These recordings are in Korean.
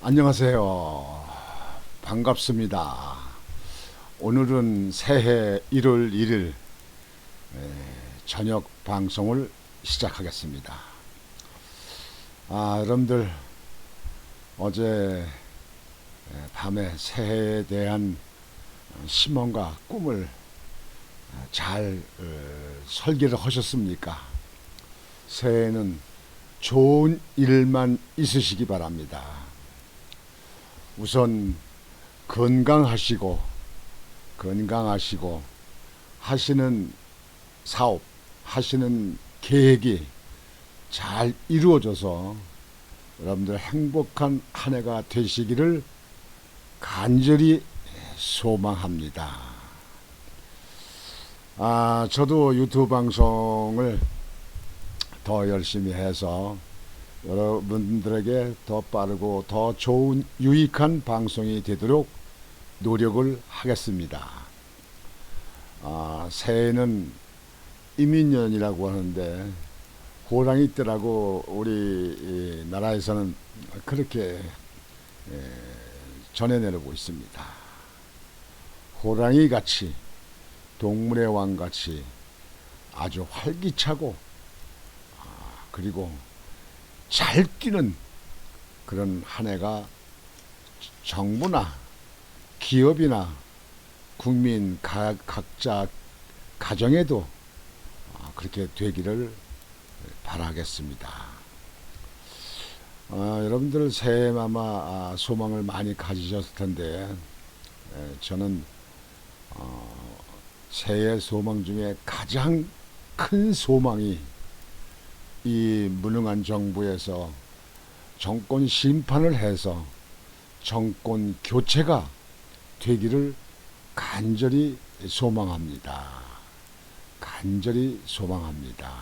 안녕하세요. 반갑습니다. 오늘은 새해 1월 1일 저녁 방송을 시작하겠습니다. 여러분들 어제 밤에 새해에 대한 희망과 꿈을 잘 설계를 하셨습니까? 새해는 좋은 일만 있으시기 바랍니다. 우선 건강하시고 하시는 사업, 하시는 계획이 잘 이루어져서 여러분들 행복한 한 해가 되시기를 간절히 소망합니다. 저도 유튜브 방송을 더 열심히 해서 여러분들에게 더 빠르고 더 좋은 유익한 방송이 되도록 노력을 하겠습니다. 새해는 이민년이라고 하는데 호랑이 띠라고 우리 나라에서는 그렇게 전해내고 있습니다. 호랑이 같이 동물의 왕 같이 아주 활기차고 그리고 잘 뛰는 그런 한 해가 정부나 기업이나 국민 각자 가정에도 그렇게 되기를 바라겠습니다. 여러분들 새해 아마 소망을 많이 가지셨을 텐데 저는 새해 소망 중에 가장 큰 소망이 이 무능한 정부에서 정권 심판을 해서 정권 교체가 되기를 간절히 소망합니다. 간절히 소망합니다.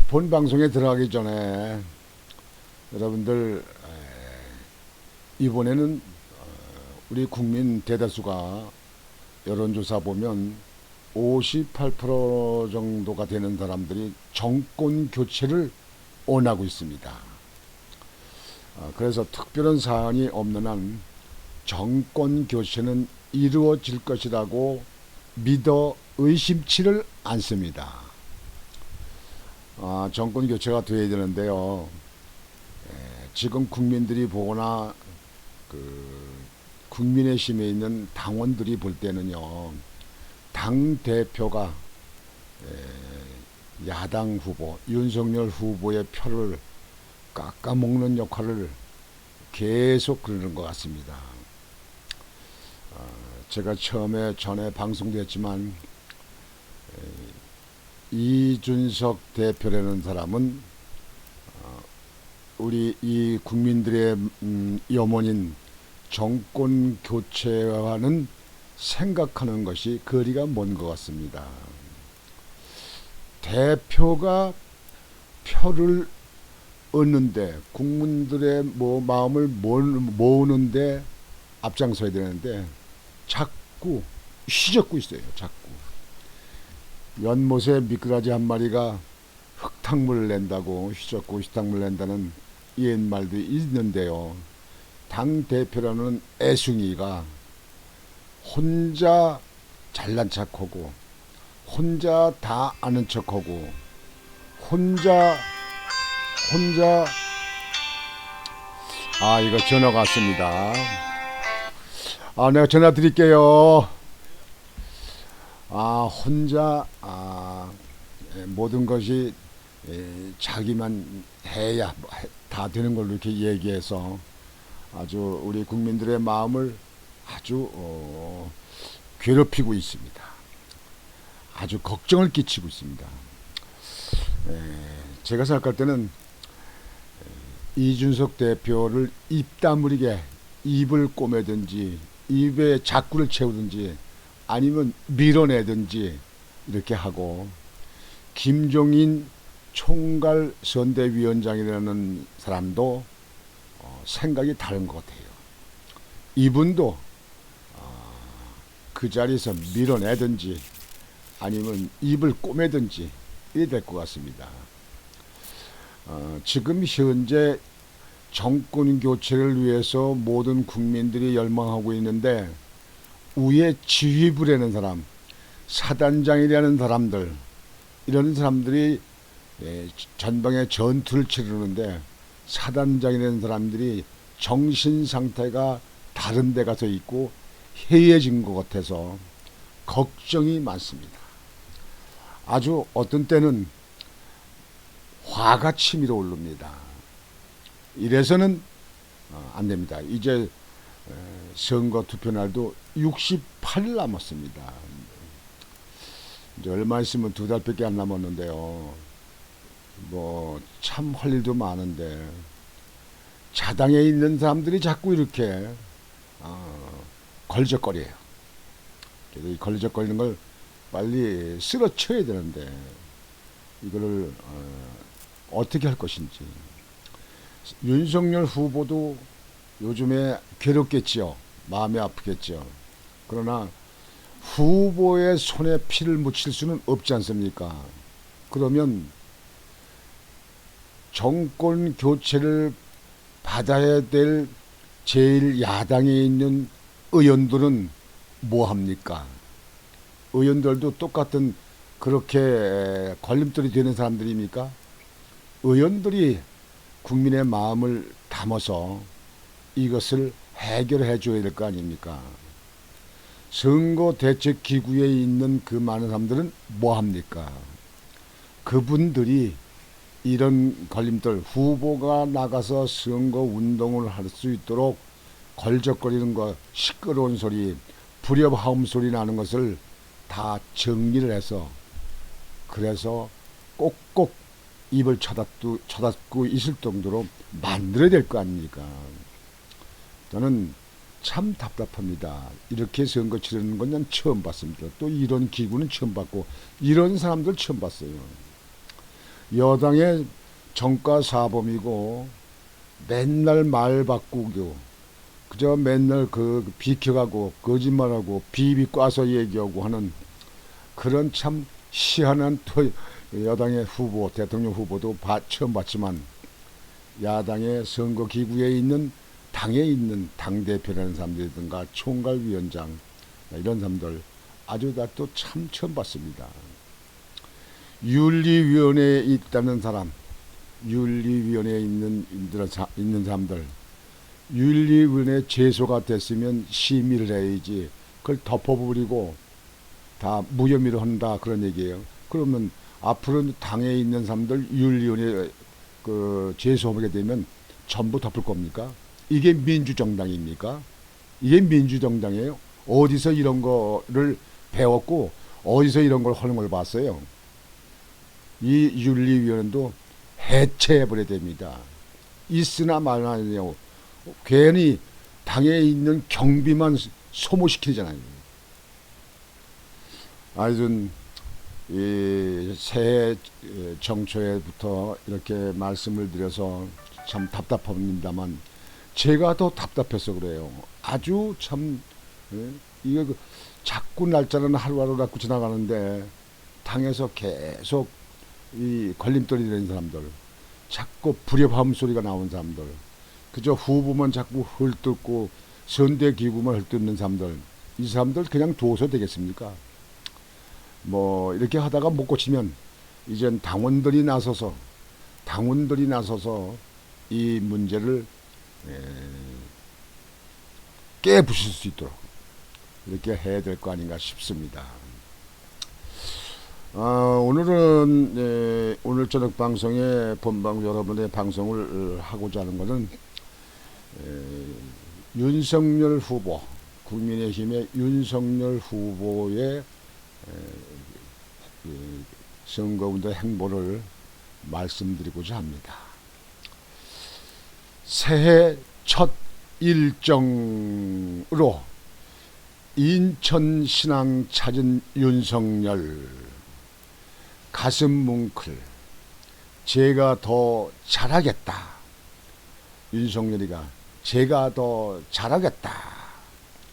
본 방송에 들어가기 전에 여러분들 이번에는 우리 국민 대다수가 여론조사 보면 58% 정도가 되는 사람들이 정권 교체를 원하고 있습니다. 그래서 특별한 사항이 없는 한 정권 교체는 이루어질 것이라고 믿어 의심치를 않습니다. 정권 교체가 되어야 되는데요. 지금 국민들이 보거나 국민의힘에 있는 당원들이 볼 때는요. 당 대표가 야당 후보 윤석열 후보의 표를 깎아먹는 역할을 계속 그러는 것 같습니다. 제가 처음에 전에 방송도 했지만 이준석 대표라는 사람은 우리 이 국민들의 염원인 정권 교체와는 생각하는 것이 거리가 먼 것 같습니다. 대표가 표를 얻는데 국민들의 마음을 모으는데 앞장서야 되는데 자꾸 휘젓고 있어요. 자꾸 연못에 미꾸라지 한 마리가 흙탕물을 낸다고 휘젓고 흙탕물을 낸다는 옛말도 있는데요. 당 대표라는 애숭이가 혼자 잘난 척하고 혼자 다 아는 척하고 혼자 이거 전화가 왔습니다. 내가 전화 드릴게요. 혼자 모든 것이 자기만 해야 다 되는 걸로 이렇게 얘기해서 아주 우리 국민들의 마음을 아주 괴롭히고 있습니다. 아주 걱정을 끼치고 있습니다. 제가 생각할 때는 이준석 대표를 입 다물게 입을 꼬매든지 입에 자꾸를 채우든지 아니면 밀어내든지 이렇게 하고 김종인 총괄 선대위원장이라는 사람도 생각이 다른 것 같아요. 이분도 그 자리에서 밀어내든지 아니면 입을 꼬매든지 이래 될 것 같습니다. 지금 현재 정권 교체를 위해서 모든 국민들이 열망하고 있는데 위에 지휘부라는 사람, 사단장이라는 사람들, 이런 사람들이 전방에 전투를 치르는데 사단장이라는 사람들이 정신 상태가 다른 데 가서 있고 해이해진 것 같아서 걱정이 많습니다. 아주 어떤 때는 화가 치밀어 오릅니다. 이래서는 안 됩니다. 이제 선거 투표 날도 68일 남았습니다. 이제 얼마 있으면 2달밖에 안 남았는데요. 뭐 참 할 일도 많은데 자당에 있는 사람들이 자꾸 이렇게 걸적거려요. 그래서 이 걸적거리는 걸 빨리 쓰러쳐야 되는데 이거를 어떻게 할 것인지. 윤석열 후보도 요즘에 괴롭겠지요. 마음이 아프겠죠. 그러나 후보의 손에 피를 묻힐 수는 없지 않습니까? 그러면 정권 교체를 받아야 될 제일 야당에 있는 의원들은 뭐 합니까? 의원들도 똑같은 그렇게 걸림돌이 되는 사람들입니까? 의원들이 국민의 마음을 담아서 이것을 해결해 줘야 될 거 아닙니까? 선거 대책 기구에 있는 그 많은 사람들은 뭐 합니까? 그분들이 이런 걸림돌, 후보가 나가서 선거 운동을 할 수 있도록 걸적거리는 것, 시끄러운 소리, 불협화음 소리 나는 것을 다 정리를 해서, 그래서 꼭꼭 입을 쳐닫고 있을 정도로 만들어야 될 거 아닙니까? 저는 참 답답합니다. 이렇게 선거 치르는 건 난 처음 봤습니다. 또 이런 기구는 처음 봤고 이런 사람들 처음 봤어요. 여당의 정가사범이고 맨날 말 바꾸고 그저 맨날 비켜가고 거짓말하고 비비 꽈서 얘기하고 하는 그런 참 희한한 여당의 후보, 대통령 후보도 처음 봤지만 야당의 선거기구에 있는 당에 있는 당대표라는 사람들이든가 총괄위원장 이런 사람들 아주 다 또 참 처음 봤습니다. 윤리위원회에 있다는 사람, 윤리위원회에 있는 사람들, 윤리위원회 제소가 됐으면 심의를 해야지 그걸 덮어버리고 다 무혐의로 한다 그런 얘기예요. 그러면 앞으로 당에 있는 사람들 윤리위원회 제소하게 되면 전부 덮을 겁니까? 이게 민주정당입니까? 이게 민주정당이에요? 어디서 이런 거를 배웠고 어디서 이런 걸 하는 걸 봤어요? 이 윤리위원회도 해체해버려야 됩니다. 있으나 말하냐고 괜히 당에 있는 경비만 소모시키잖아요. 하여튼 이 새해 정초에부터 이렇게 말씀을 드려서 참 답답합니다만 제가 더 답답해서 그래요. 아주 참 이거 자꾸 날짜는 하루하루 자꾸 지나가는데 당에서 계속 이 걸림돌이 되는 사람들, 자꾸 불협화음 소리가 나온 사람들, 그저 후보만 자꾸 헐뜯고 선대기구만 헐뜯는 사람들, 이 사람들 그냥 둬서 되겠습니까? 뭐 이렇게 하다가 못 고치면 이젠 당원들이 나서서 이 문제를 깨부실 수 있도록 이렇게 해야 될 거 아닌가 싶습니다. 오늘은 오늘 저녁 방송에 본방 여러분의 방송을 하고자 하는 것은 윤석열 후보, 국민의힘의 윤석열 후보의 선거운동 행보를 말씀드리고자 합니다. 새해 첫 일정으로 인천 신앙 찾은 윤석열, 가슴 뭉클, 제가 더 잘하겠다. 윤석열이가 제가 더 잘하겠다.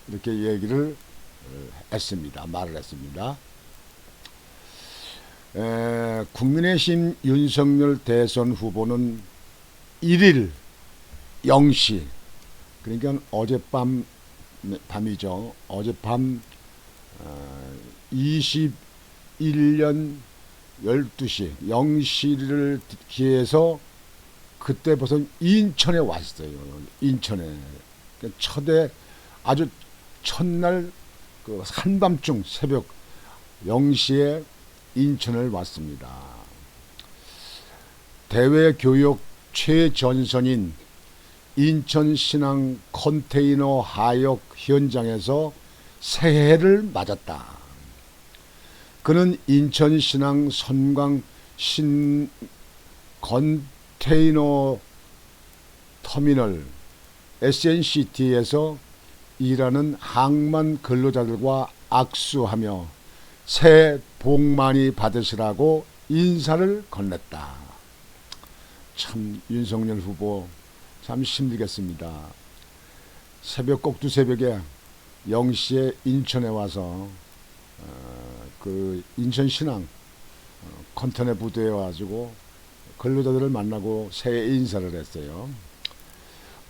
이렇게 얘기를 했습니다. 말을 했습니다. 국민의힘 윤석열 대선 후보는 1일 0시, 그러니까 밤이죠. 어젯밤 21년 12시 0시를 기해서 그때 벌써 인천에 왔어요. 인천에. 그러니까 아주 첫날 그 한밤중 새벽 0시에 인천을 왔습니다. 대외교육 최전선인 인천신항 컨테이너 하역 현장에서 새해를 맞았다. 그는 인천신항 선광 컨테이너 터미널 SNCT에서 일하는 항만 근로자들과 악수하며 새해 복 많이 받으시라고 인사를 건넸다. 참 윤석열 후보 참 힘들겠습니다. 새벽 꼭두 새벽에 0시에 인천에 와서 그 인천신항 컨테이너 부두에 와가지고 근로자들을 만나고 새해 인사를 했어요.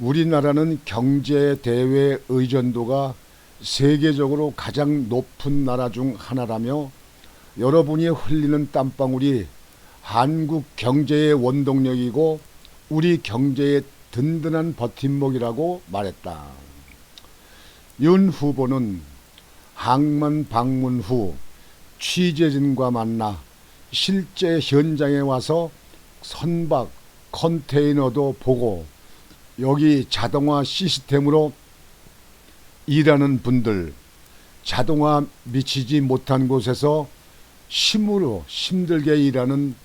우리나라는 경제 대외 의존도가 세계적으로 가장 높은 나라 중 하나라며 여러분이 흘리는 땀방울이 한국 경제의 원동력이고 우리 경제의 든든한 버팀목이라고 말했다. 윤 후보는 항만 방문 후 취재진과 만나 실제 현장에 와서 선박 컨테이너도 보고 여기 자동화 시스템으로 일하는 분들, 자동화 미치지 못한 곳에서 힘들게 일하는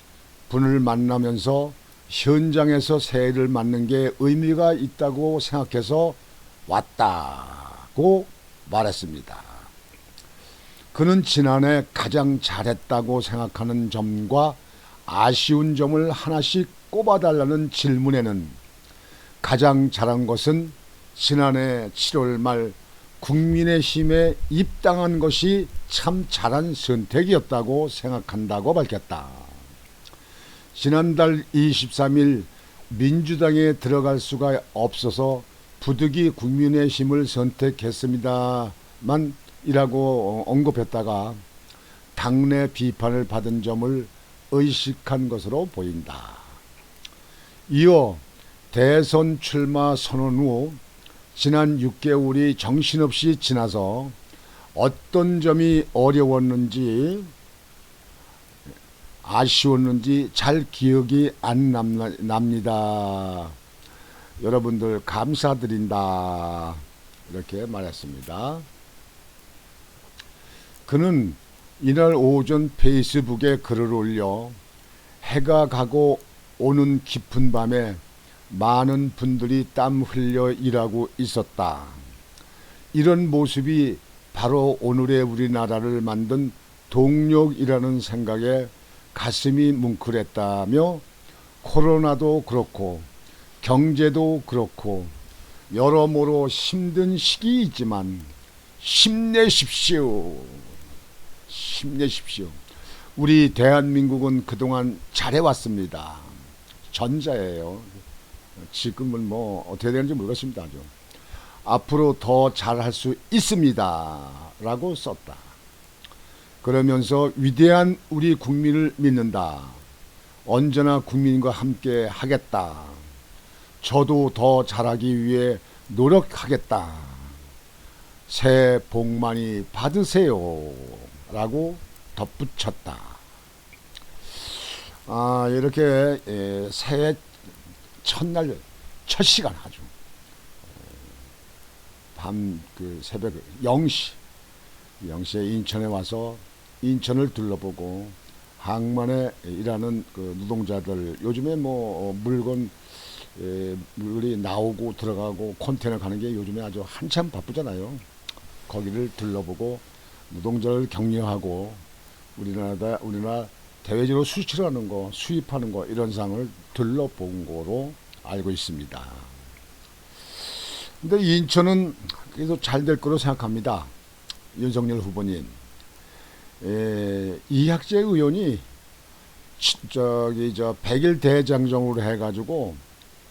분을 만나면서 현장에서 새해를 맞는 게 의미가 있다고 생각해서 왔다고 말했습니다. 그는 지난해 가장 잘했다고 생각하는 점과 아쉬운 점을 하나씩 꼽아달라는 질문에는 가장 잘한 것은 지난해 7월 말 국민의힘에 입당한 것이 참 잘한 선택이었다고 생각한다고 밝혔다. 지난달 23일 민주당에 들어갈 수가 없어서 부득이 국민의힘을 선택했습니다만 이라고 언급했다가 당내 비판을 받은 점을 의식한 것으로 보인다. 이어 대선 출마 선언 후 지난 6개월이 정신없이 지나서 어떤 점이 어려웠는지 아쉬웠는지 잘 기억이 안 납니다. 여러분들 감사드린다. 이렇게 말했습니다. 그는 이날 오전 페이스북에 글을 올려 해가 가고 오는 깊은 밤에 많은 분들이 땀 흘려 일하고 있었다. 이런 모습이 바로 오늘의 우리나라를 만든 동력이라는 생각에 가슴이 뭉클했다며 코로나도 그렇고 경제도 그렇고 여러모로 힘든 시기이지만 힘내십시오. 힘내십시오. 우리 대한민국은 그동안 잘해왔습니다. 전자예요. 지금은 뭐 어떻게 되는지 모르겠습니다. 아주. 앞으로 더 잘할 수 있습니다. 라고 썼다. 그러면서 위대한 우리 국민을 믿는다. 언제나 국민과 함께 하겠다. 저도 더 잘하기 위해 노력하겠다. 새해 복 많이 받으세요. 라고 덧붙였다. 이렇게 새해 첫날 첫 시간 아주 밤 새벽 0시에 인천에 와서 인천을 둘러보고 항만에 일하는 그 노동자들 요즘에 뭐 물건이 나오고 들어가고 컨테이너 가는 게 요즘에 아주 한참 바쁘잖아요. 거기를 둘러보고 노동자를 격려하고 우리나라 대외적으로 수출하는 거, 수입하는 거 이런 상을 둘러본 거로 알고 있습니다. 근데 인천은 그래도 잘 될 거로 생각합니다. 윤석열 후보님. 이학재 의원이 백일 대장정으로 해가지고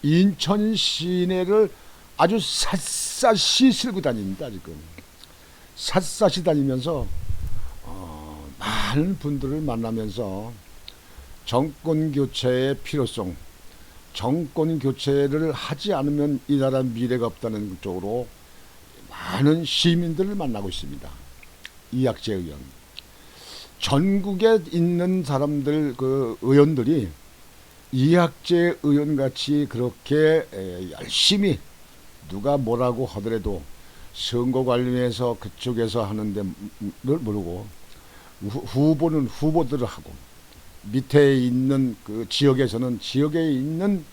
인천 시내를 아주 샅샅이 쓸고 다닙니다. 지금 샅샅이 다니면서 많은 분들을 만나면서 정권 교체의 필요성, 정권 교체를 하지 않으면 이 나라 미래가 없다는 쪽으로 많은 시민들을 만나고 있습니다. 이학재 의원, 전국에 있는 사람들 그 의원들이 이학재 의원 같이 그렇게 열심히 누가 뭐라고 하더라도 선거 관련해서 그쪽에서 하는데 모르고 후보는 후보들을 하고 밑에 있는 그 지역에서는 지역에 있는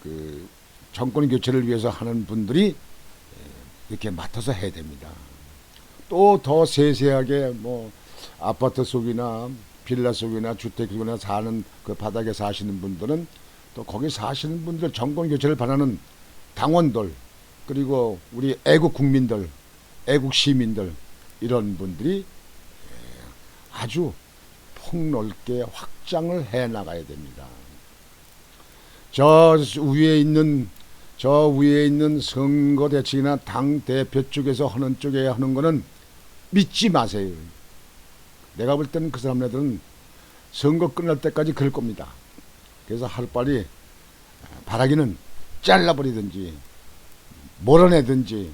그 정권 교체를 위해서 하는 분들이 이렇게 맡아서 해야 됩니다. 또 더 세세하게 뭐 아파트 속이나 빌라 속이나 주택이나 사는 그 바닥에 사시는 분들은 또 거기 사시는 분들 정권 교체를 바라는 당원들 그리고 우리 애국 국민들, 애국 시민들 이런 분들이 아주 폭넓게 확장을 해 나가야 됩니다. 저 위에 있는 선거 대책이나 당 대표 쪽에서 하는 쪽에 하는 거는 믿지 마세요. 내가 볼 때는 그 사람들은 선거 끝날 때까지 그럴 겁니다. 그래서 하루빨리 바라기는 잘라버리든지 몰아내든지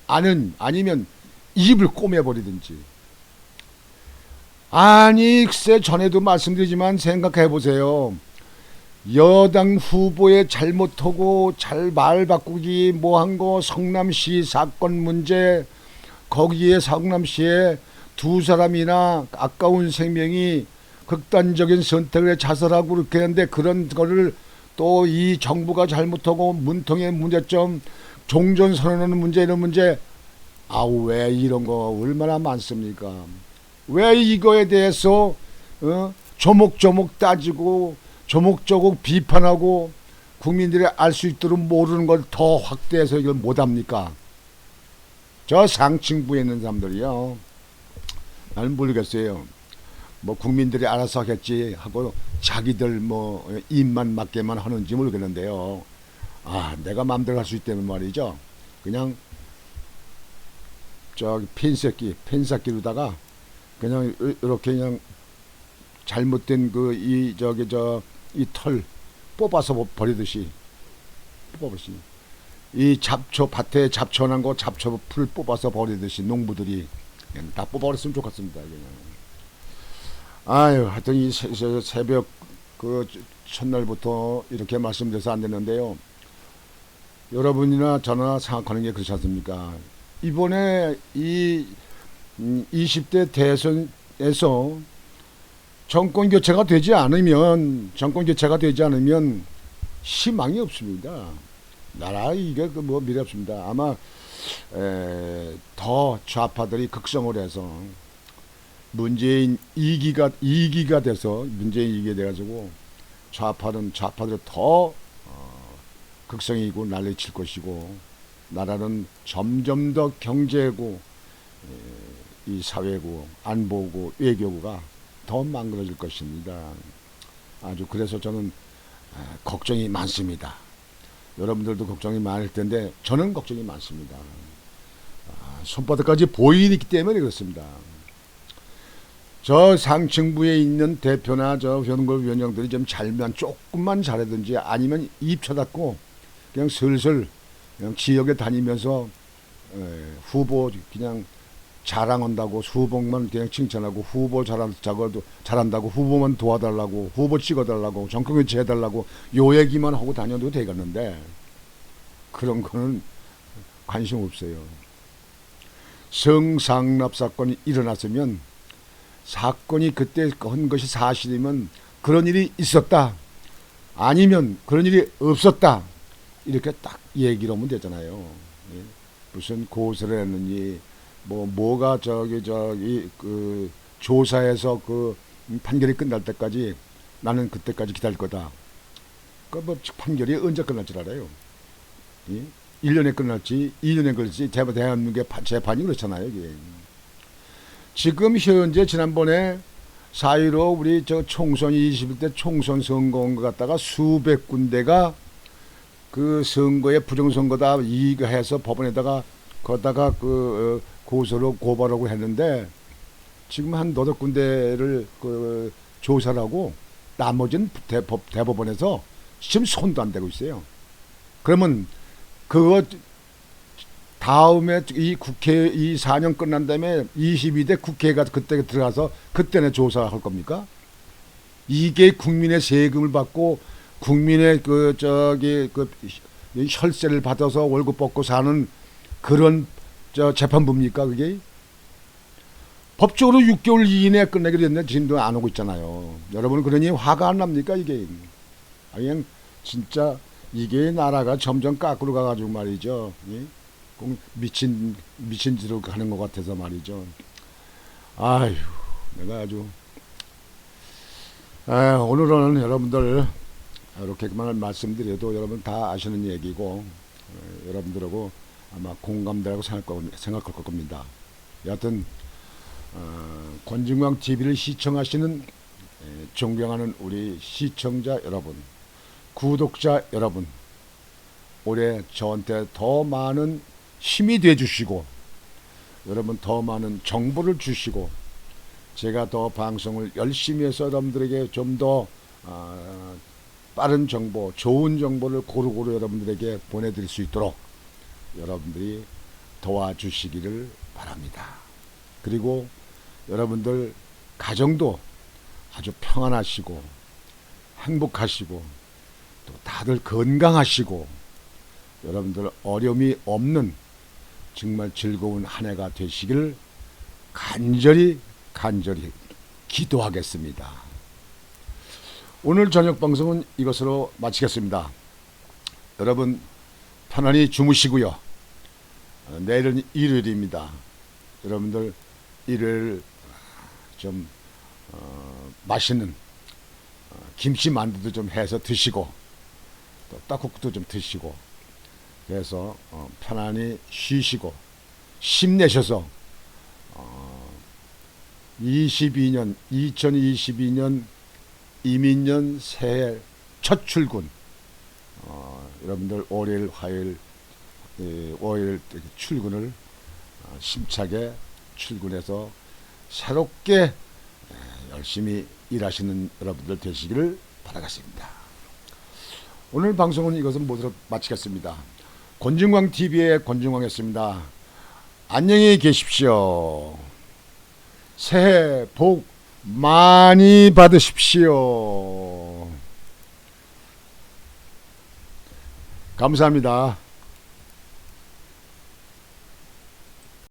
아니면 입을 꼬매버리든지. 아니 글쎄 전에도 말씀드리지만 생각해 보세요. 여당 후보의 잘못하고 잘 말 바꾸기 뭐한 거 성남시 사건 문제 거기에 성남시에 두 사람이나 아까운 생명이 극단적인 선택을 해 자살하고 그렇게 했는데 그런 거를 또 이 정부가 잘못하고 문통의 문제점 종전선언하는 문제 이런 문제 왜 이런 거 얼마나 많습니까? 왜 이거에 대해서 조목조목 따지고 조목조목 비판하고 국민들이 알 수 있도록 모르는 걸 더 확대해서 이걸 못합니까? 저 상층부에 있는 사람들이요. 나는 모르겠어요. 뭐 국민들이 알아서 하겠지 하고 자기들 뭐 입만 맞게만 하는지 모르겠는데요. 내가 마음대로 할 수 있다면 말이죠. 그냥 저기 펜사기로다가 그냥 이렇게 그냥 잘못된 그 이 털 뽑아서 버리듯이 이 잡초 밭에 잡초난 거 잡초 풀 뽑아서 버리듯이 농부들이 그냥 다 뽑아버렸으면 좋겠습니다. 그냥. 하여튼 이 새벽 그 첫날부터 이렇게 말씀드려서 안 되는데요. 여러분이나 저나 생각하는 게 그렇지 않습니까? 이번에 이 20대 대선에서 정권 교체가 되지 않으면 희망이 없습니다. 나라 이게 뭐 미래 없습니다. 아마 더 좌파들이 극성을 해서 문재인 2기가 돼서 문재인 2기가 돼가지고 좌파들은 더 극성이고 난리칠 것이고 나라는 점점 더 경제고 이 사회고 안보고 외교가 더 망가질 것입니다. 아주 그래서 저는 걱정이 많습니다. 여러분들도 걱정이 많을 텐데 저는 걱정이 많습니다. 손바닥까지 보이기 때문에 그렇습니다. 저 상층부에 있는 대표나 저 현골위원장들이 좀 조금만 잘하든지 아니면 입 쳐닫고 그냥 슬슬 그냥 지역에 다니면서 후보 그냥 자랑한다고 후보만 그냥 칭찬하고 후보 잘한다고 후보만 도와달라고 후보 찍어달라고 정권 교체해달라고 요 얘기만 하고 다녀도 되겠는데 그런 거는 관심 없어요. 성상납 사건이 일어났으면 사건이 그때 한 것이 사실이면 그런 일이 있었다 아니면 그런 일이 없었다 이렇게 딱 얘기를 하면 되잖아요. 무슨 고소를 했느니 뭐가 그 조사해서 그 판결이 끝날 때까지 나는 그때까지 기다릴 거다. 그 뭐 판결이 언제 끝날 줄 알아요? 1년에 끝날지 2년에 끝날지 대한민국의 재판이 그렇잖아요. 이게. 지금 현재 지난번에 사이로 우리 저 총선 21대 총선 선거인 것 갖다가 수백 군데가 그 선거에 부정선거다 이거 해서 법원에다가 거다가 그 고소로 고발하고 했는데 지금 한 너댓 군데를 그 조사를 하고 나머지는 대법원에서 지금 손도 안 대고 있어요. 그러면 그거 다음에 이 국회 이 4년 끝난 다음에 22대 국회가 그때 들어가서 그때는 조사할 겁니까? 이게 국민의 세금을 받고 국민의 그 저기 그 혈세를 받아서 월급 받고 사는 그런 저 재판부입니까 그게? 법적으로 6개월 이내에 끝내게 됐는데 지금도 안 오고 있잖아요. 여러분 그러니 화가 안 납니까 이게? 그냥 진짜 이게 나라가 점점 깎으로 가가지고 말이죠. 예? 꼭 미친 짓으로 가는 것 같아서 말이죠. 아휴, 내가 아주 오늘은 여러분들 이렇게만 말씀드려도 여러분 다 아시는 얘기고 여러분들하고 아마 공감되라고 생각할 겁니다. 여하튼 권진광 TV를 시청하시는 존경하는 우리 시청자 여러분, 구독자 여러분, 올해 저한테 더 많은 힘이 돼 주시고 여러분 더 많은 정보를 주시고 제가 더 방송을 열심히 해서 여러분들에게 좀 더 빠른 정보, 좋은 정보를 고루고루 여러분들에게 보내드릴 수 있도록 여러분들이 도와주시기를 바랍니다. 그리고 여러분들 가정도 아주 평안하시고 행복하시고 또 다들 건강하시고 여러분들 어려움이 없는 정말 즐거운 한 해가 되시기를 간절히 기도하겠습니다. 오늘 저녁 방송은 이것으로 마치겠습니다. 여러분 편안히 주무시고요. 내일은 일요일입니다. 여러분들 일요일 좀 맛있는 김치 만두도 좀 해서 드시고 또 떡국도 좀 드시고 그래서 편안히 쉬시고 힘내셔서 2022년 이민년 새해 첫 출근 여러분들 월요일 화요일 월요일 출근을 힘차게 출근해서 새롭게 열심히 일하시는 여러분들 되시기를 바라겠습니다. 오늘 방송은 이것은 모두 마치겠습니다. 권진광 TV의 권진광이었습니다. 안녕히 계십시오. 새해 복 많이 받으십시오. 감사합니다.